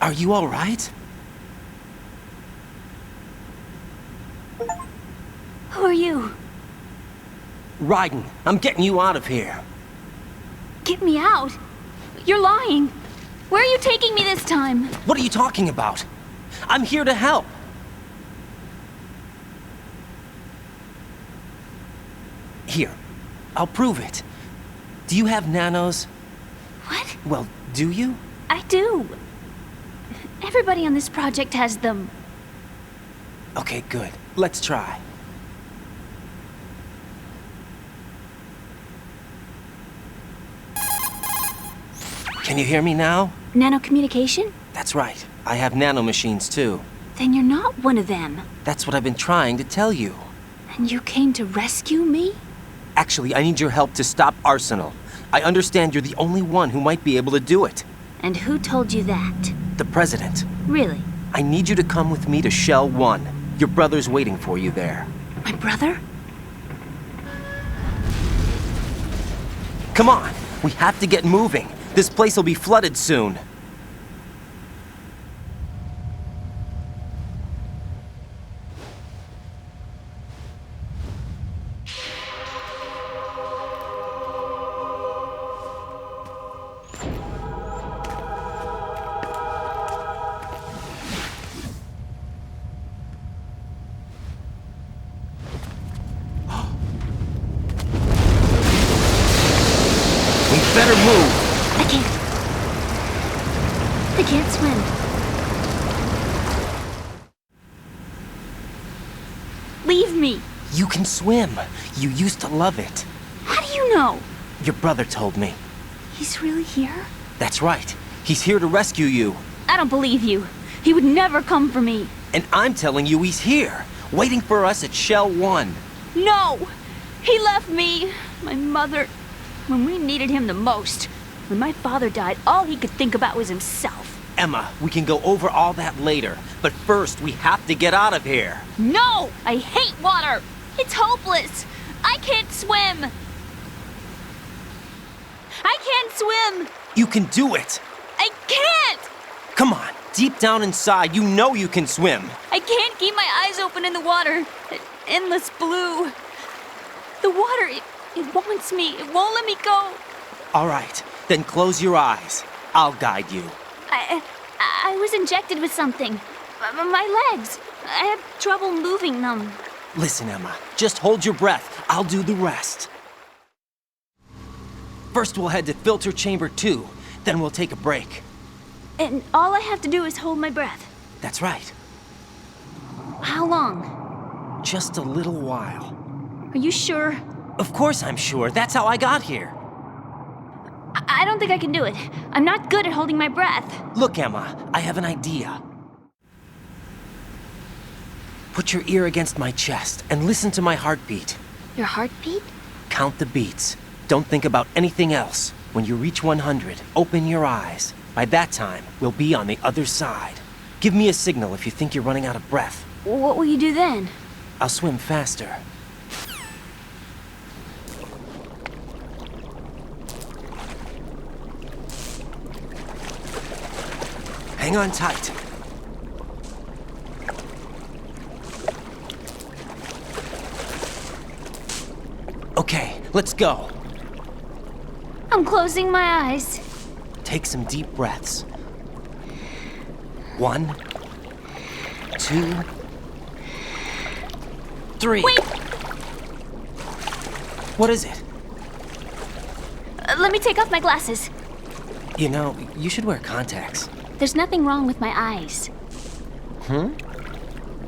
Are you all right? Who are you? Raiden, I'm getting you out of here. Get me out? You're lying. Where are you taking me this time? What are you talking about? I'm here to help. Here, I'll prove it. Do you have nanos? What? Well, do you? I do. Everybody on this project has them. Okay, good. Let's try. Can you hear me now? Nanocommunication? That's right. I have nanomachines too. Then you're not one of them. That's what I've been trying to tell you. And you came to rescue me? Actually, I need your help to stop Arsenal. I understand you're the only one who might be able to do it. And who told you that? The President. Really? I need you to come with me to Shell 1. Your brother's waiting for you there. My brother? Come on! We have to get moving. This place will be flooded soon. We better move! I can't swim. Leave me. You can swim. You used to love it. How do you know? Your brother told me. He's really here? That's right. He's here to rescue you. I don't believe you. He would never come for me. And I'm telling you he's here, waiting for us at Shell 1. No! He left me, my mother, when we needed him the most. When my father died, all he could think about was himself. Emma, we can go over all that later, but first we have to get out of here. No! I hate water! It's hopeless! I can't swim! I can't swim! You can do it! I can't! Come on, deep down inside, you know you can swim. I can't keep my eyes open in the water. Endless blue. The water, it wants me. It won't let me go. All right, then close your eyes. I'll guide you. I was injected with something. My legs. I have trouble moving them. Listen, Emma, just hold your breath. I'll do the rest. First we'll head to filter chamber 2, then we'll take a break. And all I have to do is hold my breath. That's right. How long? Just a little while. Are you sure? Of course I'm sure. That's how I got here. I don't think I can do it. I'm not good at holding my breath. Look, Emma, I have an idea. Put your ear against my chest and listen to my heartbeat. Your heartbeat? Count the beats. Don't think about anything else. When you reach 100, open your eyes. By that time, we'll be on the other side. Give me a signal if you think you're running out of breath. What will you do then? I'll swim faster. Hang on tight. Okay, let's go. I'm closing my eyes. Take some deep breaths. 1, 2, 3. Wait! What is it? Let me take off my glasses. You know, you should wear contacts. There's nothing wrong with my eyes.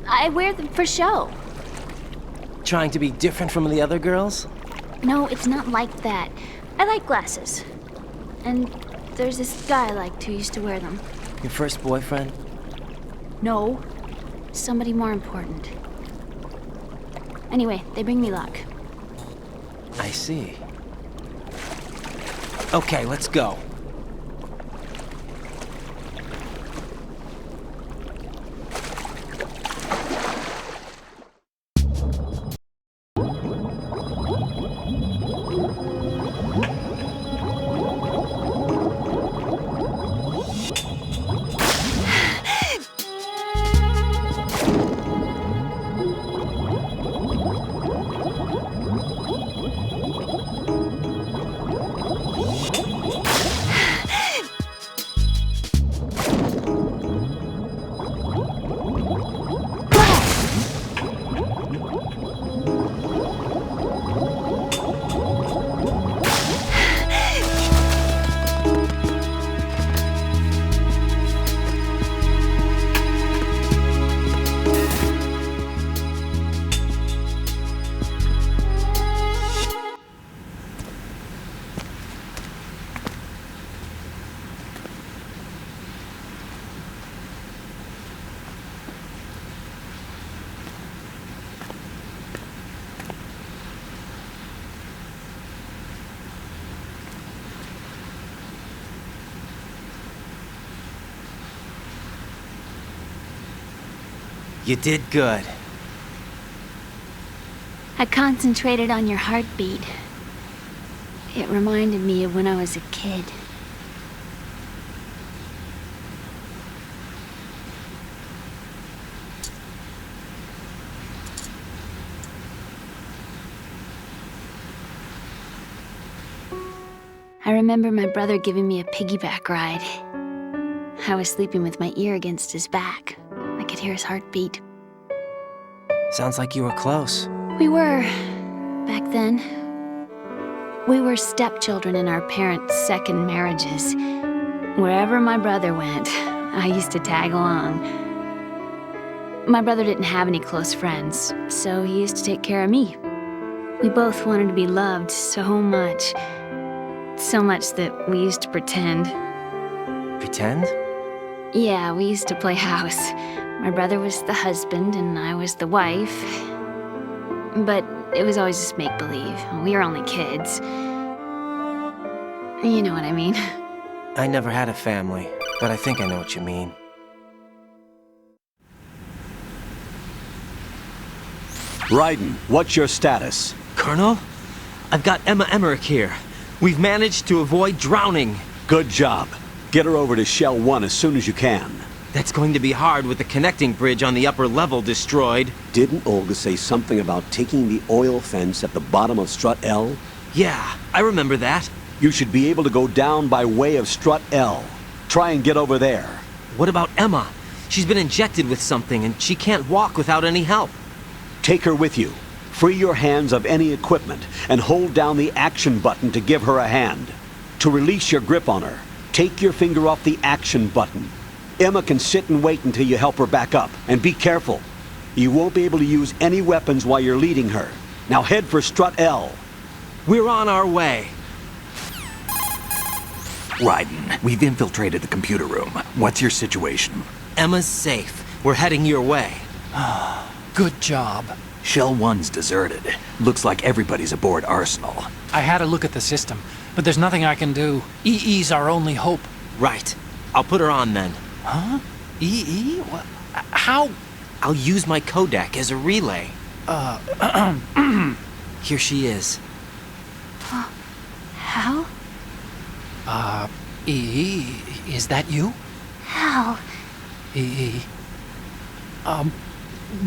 I wear them for show. Trying to be different from the other girls? No, it's not like that. I like glasses. And there's this guy I liked who used to wear them. Your first boyfriend? No, somebody more important. Anyway, they bring me luck. I see. Okay, let's go. You did good. I concentrated on your heartbeat. It reminded me of when I was a kid. I remember my brother giving me a piggyback ride. I was sleeping with my ear against his back. I could hear his heartbeat. Sounds like you were close. We were, back then. We were stepchildren in our parents' second marriages. Wherever my brother went, I used to tag along. My brother didn't have any close friends, so he used to take care of me. We both wanted to be loved so much. So much that we used to pretend. Pretend? Yeah, we used to play house. My brother was the husband and I was the wife. But it was always just make-believe. We were only kids. You know what I mean. I never had a family, but I think I know what you mean. Raiden, what's your status? Colonel? I've got Emma Emmerich here. We've managed to avoid drowning. Good job. Get her over to Shell 1 as soon as you can. That's going to be hard with the connecting bridge on the upper level destroyed. Didn't Olga say something about taking the oil fence at the bottom of Strut L? Yeah, I remember that. You should be able to go down by way of Strut L. Try and get over there. What about Emma? She's been injected with something and she can't walk without any help. Take her with you. Free your hands of any equipment and hold down the action button to give her a hand. To release your grip on her, take your finger off the action button. Emma can sit and wait until you help her back up. And be careful. You won't be able to use any weapons while you're leading her. Now head for Strut L. We're on our way. Raiden, we've infiltrated the computer room. What's your situation? Emma's safe. We're heading your way. Good job. Shell 1's deserted. Looks like everybody's aboard Arsenal. I had a look at the system, but there's nothing I can do. EE's our only hope. Right. I'll put her on then. Huh? EE? What? How? I'll use my Kodak as a relay. Here she is. Hal? EE, is that you? Hal? EE.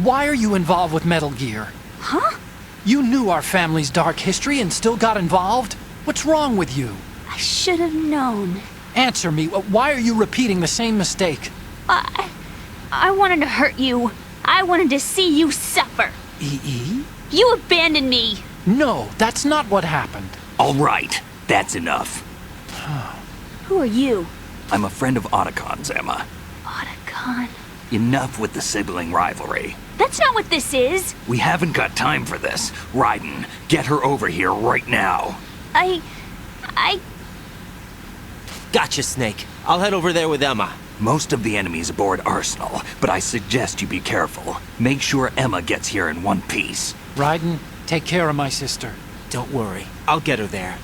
Why are you involved with Metal Gear? Huh? You knew our family's dark history and still got involved? What's wrong with you? I should have known. Answer me. Why are you repeating the same mistake? I wanted to hurt you. I wanted to see you suffer. EE? You abandoned me. No, that's not what happened. All right, that's enough. Who are you? I'm a friend of Otacon's, Emma. Otacon. Enough with the sibling rivalry. That's not what this is. We haven't got time for this. Raiden, get her over here right now. I... Gotcha, Snake. I'll head over there with Emma. Most of the enemy's aboard Arsenal, but I suggest you be careful. Make sure Emma gets here in one piece. Raiden, take care of my sister. Don't worry. I'll get her there.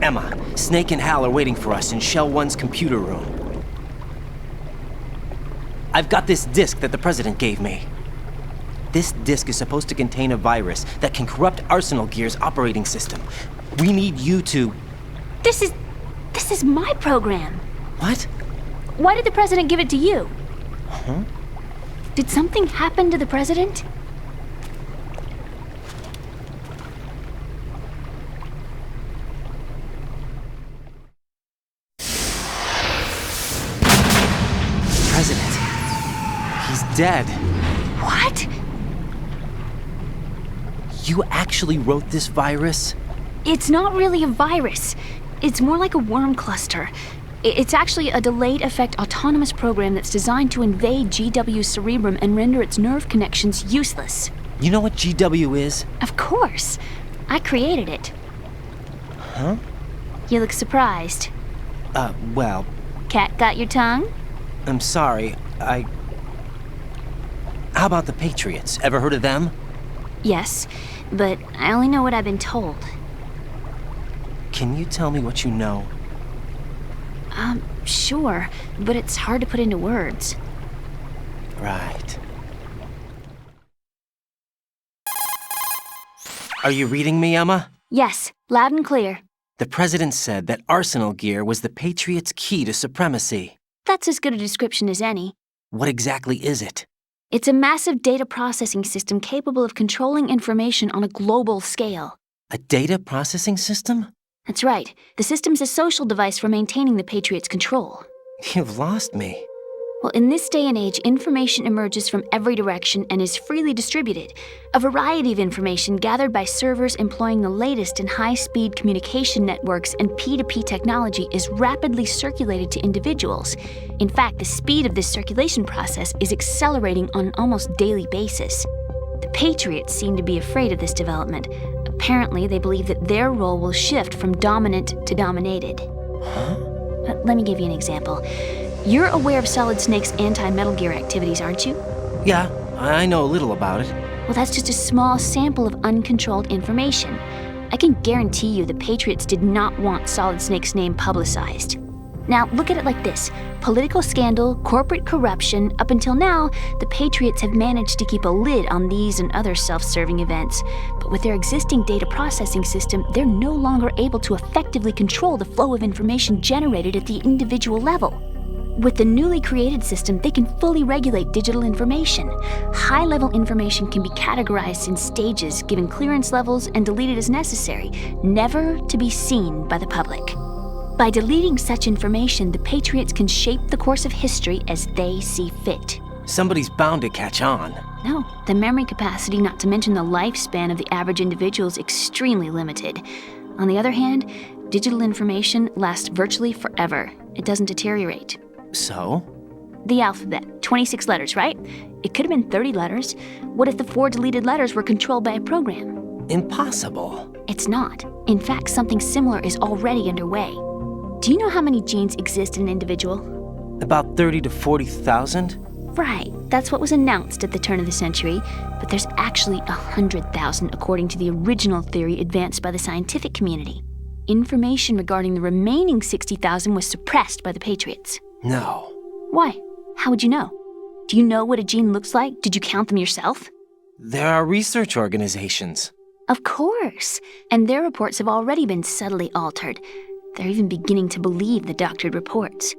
Emma, Snake and Hal are waiting for us in Shell 1's computer room. I've got this disk that the President gave me. This disk is supposed to contain a virus that can corrupt Arsenal Gear's operating system. We need you to... This is my program. What? Why did the President give it to you? Huh? Did something happen to the President? President. He's dead. What? You actually wrote this virus? It's not really a virus. It's more like a worm cluster. It's actually a delayed effect autonomous program that's designed to invade GW's cerebrum and render its nerve connections useless. You know what GW is? Of course. I created it. Huh? You look surprised. Well, Cat got your tongue? I'm sorry. How about the Patriots? Ever heard of them? Yes, but I only know what I've been told. Can you tell me what you know? Sure, but it's hard to put into words. Right. Are you reading me, Emma? Yes, loud and clear. The president said that Arsenal gear was the Patriots' key to supremacy. That's as good a description as any. What exactly is it? It's a massive data processing system capable of controlling information on a global scale. A data processing system? That's right. The system's a social device for maintaining the Patriots' control. You've lost me. Well, in this day and age, information emerges from every direction and is freely distributed. A variety of information gathered by servers employing the latest in high-speed communication networks and P2P technology is rapidly circulated to individuals. In fact, the speed of this circulation process is accelerating on an almost daily basis. The Patriots seem to be afraid of this development. Apparently, they believe that their role will shift from dominant to dominated. Huh? Let me give you an example. You're aware of Solid Snake's anti-Metal Gear activities, aren't you? Yeah, I know a little about it. Well, that's just a small sample of uncontrolled information. I can guarantee you the Patriots did not want Solid Snake's name publicized. Now, look at it like this. Political scandal, corporate corruption, up until now, the Patriots have managed to keep a lid on these and other self-serving events. But with their existing data processing system, they're no longer able to effectively control the flow of information generated at the individual level. With the newly created system, they can fully regulate digital information. High-level information can be categorized in stages, given clearance levels, and deleted as necessary, never to be seen by the public. By deleting such information, the Patriots can shape the course of history as they see fit. Somebody's bound to catch on. No, the memory capacity, not to mention the lifespan of the average individual, is extremely limited. On the other hand, digital information lasts virtually forever. It doesn't deteriorate. So? The alphabet, 26 letters, right? It could have been 30 letters. What if the 4 deleted letters were controlled by a program? Impossible. It's not. In fact, something similar is already underway. Do you know how many genes exist in an individual? About 30 to 40,000? Right, that's what was announced at the turn of the century, but there's actually 100,000 according to the original theory advanced by the scientific community. Information regarding the remaining 60,000 was suppressed by the Patriots. No. Why? How would you know? Do you know what a gene looks like? Did you count them yourself? There are research organizations. Of course, and their reports have already been subtly altered. They're even beginning to believe the doctored reports.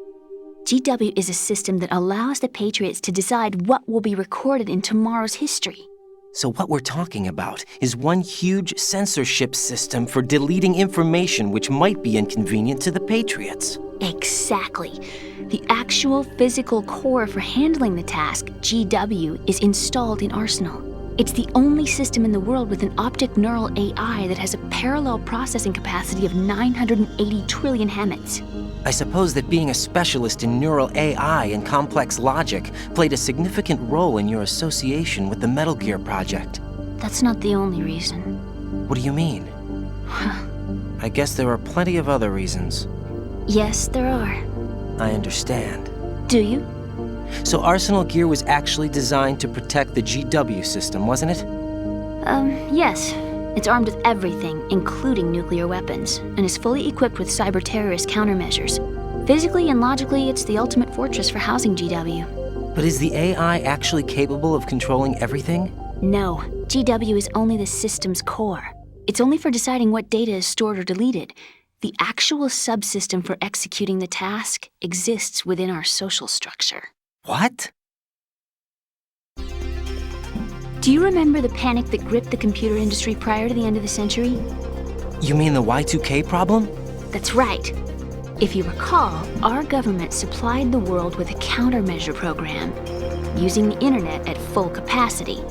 GW is a system that allows the Patriots to decide what will be recorded in tomorrow's history. So what we're talking about is one huge censorship system for deleting information which might be inconvenient to the Patriots. Exactly. The actual physical core for handling the task, GW, is installed in Arsenal. It's the only system in the world with an optic neural AI that has a parallel processing capacity of 980 trillion Hammets. I suppose that being a specialist in neural AI and complex logic played a significant role in your association with the Metal Gear project. That's not the only reason. What do you mean? I guess there are plenty of other reasons. Yes, there are. I understand. Do you? So Arsenal gear was actually designed to protect the GW system, wasn't it? Yes. It's armed with everything, including nuclear weapons, and is fully equipped with cyber-terrorist countermeasures. Physically and logically, it's the ultimate fortress for housing GW. But is the AI actually capable of controlling everything? No, GW is only the system's core. It's only for deciding what data is stored or deleted. The actual subsystem for executing the task exists within our social structure. What? Do you remember the panic that gripped the computer industry prior to the end of the century? You mean the Y2K problem? That's right. If you recall, our government supplied the world with a countermeasure program. Using the internet at full capacity,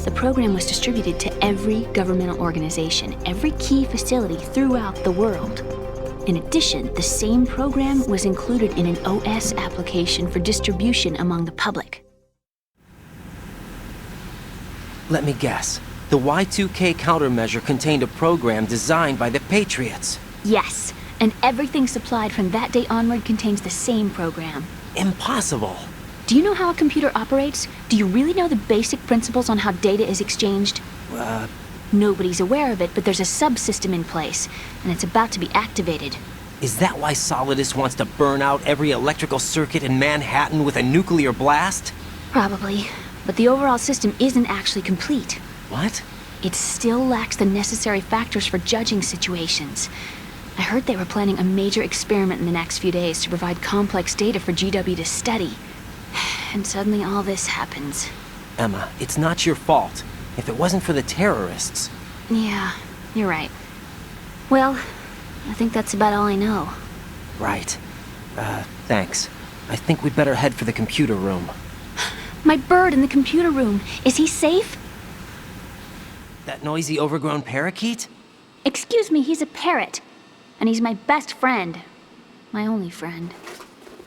the program was distributed to every governmental organization, every key facility throughout the world. In addition, the same program was included in an OS application for distribution among the public. Let me guess. The Y2K countermeasure contained a program designed by the Patriots. Yes, and everything supplied from that day onward contains the same program. Impossible. Do you know how a computer operates? Do you really know the basic principles on how data is exchanged? Nobody's aware of it, but there's a subsystem in place, and it's about to be activated. Is that why Solidus wants to burn out every electrical circuit in Manhattan with a nuclear blast? Probably, but the overall system isn't actually complete. What? It still lacks the necessary factors for judging situations. I heard they were planning a major experiment in the next few days to provide complex data for GW to study. And suddenly all this happens. Emma, it's not your fault. If it wasn't for the terrorists... Yeah, you're right. Well, I think that's about all I know. Right. Thanks. I think we'd better head for the computer room. My bird in the computer room. Is he safe? That noisy, overgrown parakeet? Excuse me, he's a parrot. And he's my best friend. My only friend.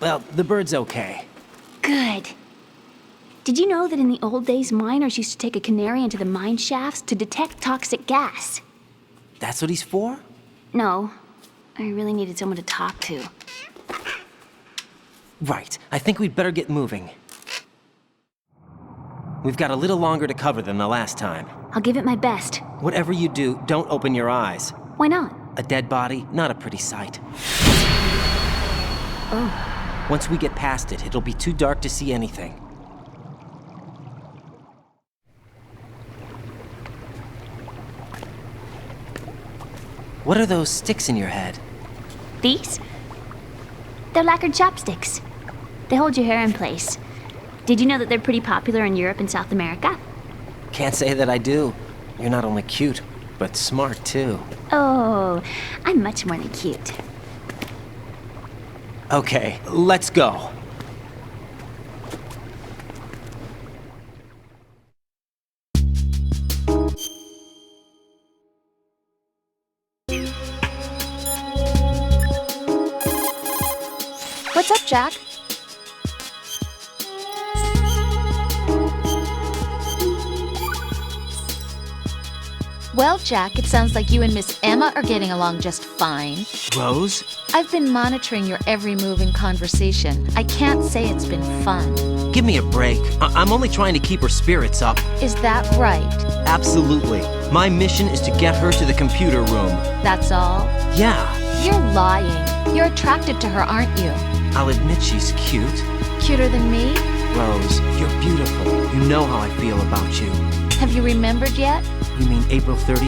Well, the bird's okay. Good. Did you know that in the old days, miners used to take a canary into the mine shafts to detect toxic gas? That's what he's for? No. I really needed someone to talk to. Right. I think we'd better get moving. We've got a little longer to cover than the last time. I'll give it my best. Whatever you do, don't open your eyes. Why not? A dead body, not a pretty sight. Oh. Once we get past it, it'll be too dark to see anything. What are those sticks in your head? These? They're lacquered chopsticks. They hold your hair in place. Did you know that they're pretty popular in Europe and South America? Can't say that I do. You're not only cute, but smart too. Oh, I'm much more than cute. Okay, let's go. What's up, Jack? Well, Jack, it sounds like you and Miss Emma are getting along just fine. Rose? I've been monitoring your every move and conversation. I can't say it's been fun. Give me a break. I'm only trying to keep her spirits up. Is that right? Absolutely. My mission is to get her to the computer room. That's all? Yeah. You're lying. You're attracted to her, aren't you? I'll admit she's cute. Cuter than me? Rose, you're beautiful. You know how I feel about you. Have you remembered yet? You mean April 30th?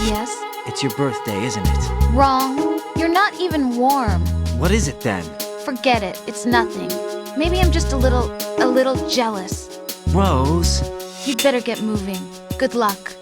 Yes. It's your birthday, isn't it? Wrong. You're not even warm. What is it then? Forget it. It's nothing. Maybe I'm just a little jealous. Rose? You'd better get moving. Good luck.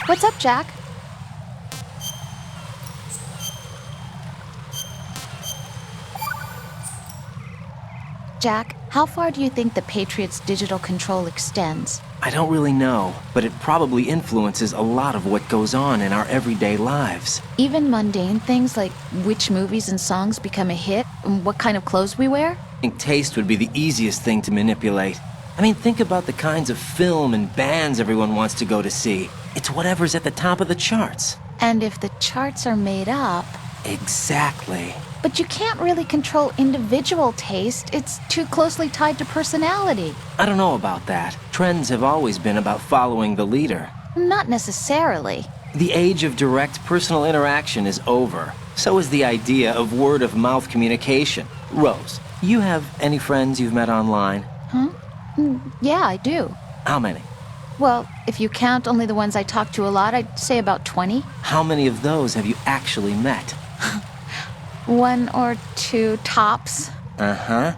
What's up, Jack? Jack, how far do you think the Patriots' digital control extends? I don't really know, but it probably influences a lot of what goes on in our everyday lives. Even mundane things like which movies and songs become a hit and what kind of clothes we wear? I think taste would be the easiest thing to manipulate. I mean, think about the kinds of film and bands everyone wants to go to see. It's whatever's at the top of the charts. And if the charts are made up... Exactly. But you can't really control individual taste. It's too closely tied to personality. I don't know about that. Trends have always been about following the leader. Not necessarily. The age of direct personal interaction is over. So is the idea of word-of-mouth communication. Rose, you have any friends you've met online? Yeah, I do. How many? Well, if you count only the ones I talk to a lot, I'd say about 20. How many of those have you actually met? 1 or 2 tops. Uh-huh.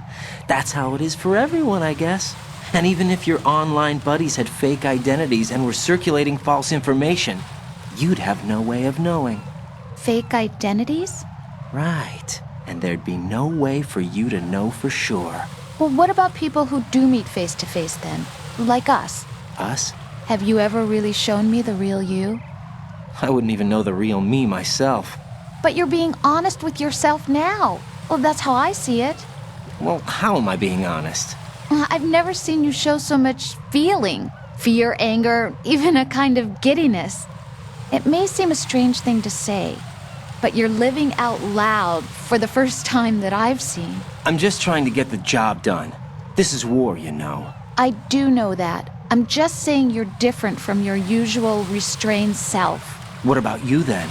That's how it is for everyone, I guess. And even if your online buddies had fake identities and were circulating false information, you'd have no way of knowing. Fake identities? Right. And there'd be no way for you to know for sure. Well, what about people who do meet face to face then? Like us. Us? Have you ever really shown me the real you? I wouldn't even know the real me myself. But you're being honest with yourself now. Well, that's how I see it. Well, how am I being honest? I've never seen you show so much feeling. Fear, anger, even a kind of giddiness. It may seem a strange thing to say, but you're living out loud for the first time that I've seen. I'm just trying to get the job done. This is war, you know. I do know that. I'm just saying you're different from your usual restrained self. What about you then?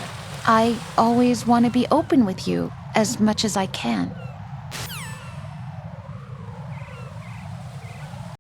I always want to be open with you as much as I can.